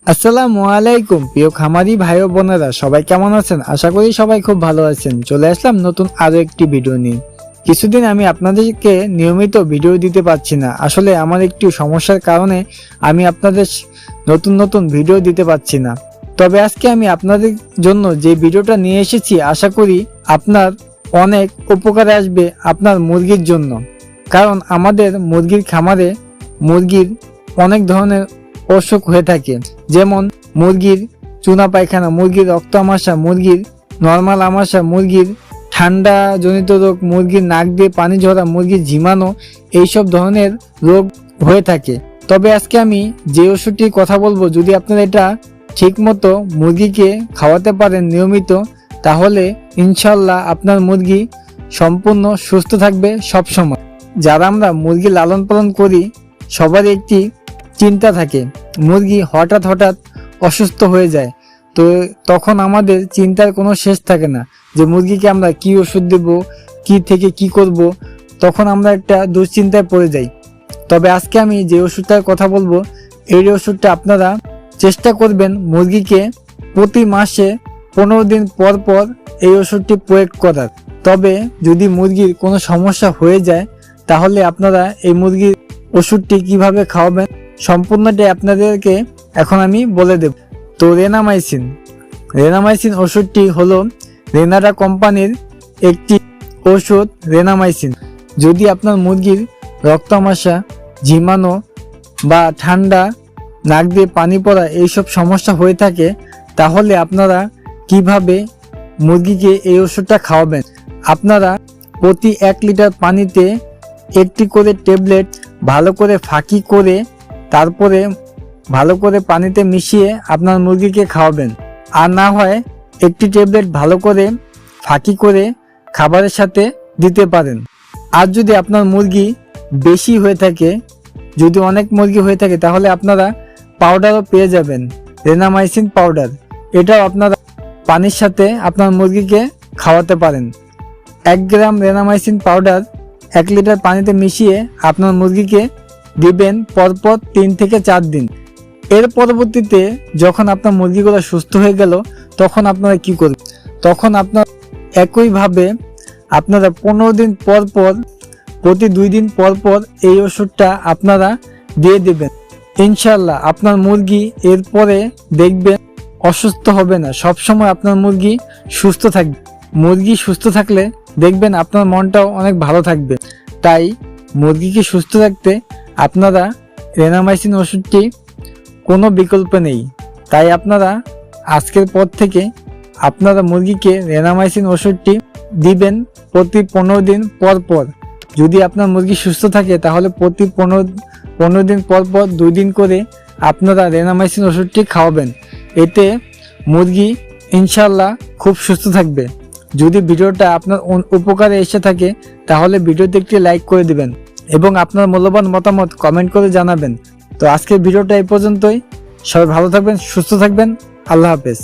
আসসালামু আলাইকুম প্রিয় খামারি ভাই ও বোনেরা, সবাই কেমন আছেন? আশা করি সবাই খুব ভালো আছেন। চলে আসলাম নতুন আরো একটি ভিডিও নিয়ে। কিছুদিন আমি আপনাদেরকে নিয়মিত ভিডিও দিতে পারছি না, আসলে আমার একটি সমস্যার কারণে আমি আপনাদের নতুন নতুন ভিডিও দিতে পারছি না। তবে আজকে আমি আপনাদের জন্য যে ভিডিওটা নিয়ে এসেছি, আশা করি আপনার অনেক উপকারে আসবে আপনার মুরগির জন্য। কারণ আমাদের মুরগির খামারে মুরগির অনেক ধরনের অসুখ হয়ে থাকে, যেমন মুরগির চুনা পায়খানা, মুরগির রক্ত আমাশা, মুরগির নর্মাল আমাশা, মুরগির ঠান্ডা জনিত রোগ, মুরগির নাক দিয়ে পানি ঝরা, মুরগির ঝিমানো, এইসব ধরনের রোগ হয়ে থাকে। তবে আজকে আমি যে ওষুধটির কথা বলবো, যদি আপনারা এটা ঠিকমতো মুরগিকে খাওয়াতে পারেন নিয়মিত, তাহলে ইনশাল্লাহ আপনার মুরগি সম্পূর্ণ সুস্থ থাকবে সব সময়। যারা আমরা মুরগি লালন পালন করি, সবারই একটি চিন্তা থাকে, মুরগি হঠাৎ অসুস্থ হয়ে যায়, তো তখন আমাদের চিন্তার কোনো শেষ থাকে না যে মুরগিকে আমরা কি ওষুধ দেব, কি থেকে কি করব, তখন আমরা একটা দুশ্চিন্তায় পড়ে যাই। তবে আজকে আমি যে ওষুধটার কথা বলবো, এই ওষুধটা আপনারা চেষ্টা করবেন মুরগিকে প্রতি মাসে 15 দিন পর পর এই ওষুধটি প্রয়োগ করার। তবে যদি মুরগির কোনো সমস্যা হয়ে যায়, তাহলে আপনারা এই মুরগির ওষুধটি কিভাবে খাওয়াবেন সম্পূর্ণটাই আপনাদেরকে এখন আমি বলে দেব। তো রেনামাইসিন ওষুধটি হলো রেনাডা কোম্পানির একটি ওষুধ। রেনামাইসিন যদি আপনার মুরগির রক্ত আমাশা, ঝিমানো বা ঠান্ডা, নাক দিয়ে পানি পড়া এইসব সমস্যা হয়ে থাকে, তাহলে আপনারা কিভাবে মুরগিকে এই ওষুধটা খাওয়াবেন। আপনারা প্রতি 1 লিটার পানিতে একটি করে ট্যাবলেট ভালো করে ফাঁকি করে, তারপরে ভালো করে পানিতে মিশিয়ে আপনার মুরগিকে খাওয়াবেন। আর না হয় একটি ট্যাবলেট ভালো করে ফাঁকি করে খাবারের সাথে দিতে পারেন। আর যদি আপনার মুরগি বেশি হয়ে থাকে, যদি অনেক মুরগি হয়ে থাকে, তাহলে আপনারা পাউডারও পেয়ে যাবেন, রেনামাইসিন পাউডার। এটাও আপনারা পানির সাথে আপনার মুরগিকে খাওয়াতে পারেন। 1 গ্রাম রেনামাইসিন পাউডার 1 লিটার পানিতে মিশিয়ে আপনার মুরগিকে দিবেন পরপর 3 থেকে 4 দিন। এর পরবর্তীতে যখন আপনার মুরগিগুলো সুস্থ হয়ে গেল, তখন আপনারা কি করবেন? তখন আপনার একইভাবে আপনারা 15 দিন পর পর, প্রতি 2 দিন পর পর এই ওষুধটা আপনারা দিয়ে দেবেন। ইনশাল্লাহ আপনার মুরগি এরপরে দেখবেন অসুস্থ হবে না, সবসময় আপনার মুরগি সুস্থ থাকবে। মুরগি সুস্থ থাকলে দেখবেন আপনার মনটাও অনেক ভালো থাকবে। তাই মুরগিকে সুস্থ রাখতে আপনারা রেনামাইসিন ওষুধটি কোনো বিকল্প নেই। তাই আপনারা আজকের পর থেকে আপনারা মুরগিকে রেনামাইসিন ওষুধটি দিবেন প্রতি 15 দিন পর পর। যদি আপনার মুরগি সুস্থ থাকে, তাহলে প্রতি 15 দিন পর পর 2 দিন করে আপনারা রেনামাইসিন ওষুধটি খাওয়াবেন। এতে মুরগি ইনশাল্লাহ খুব সুস্থ থাকবে। যদি ভিডিওটা আপনার উপকারে এসে থাকে, তাহলে ভিডিওতে একটি লাইক করে দিবেন এবং আপনার মূল্যবান মতামত কমেন্ট করে জানাবেন। তো আজকের ভিডিওটা এই পর্যন্তই। সবাই ভালো থাকবেন, সুস্থ থাকবেন। আল্লাহ হাফেজ।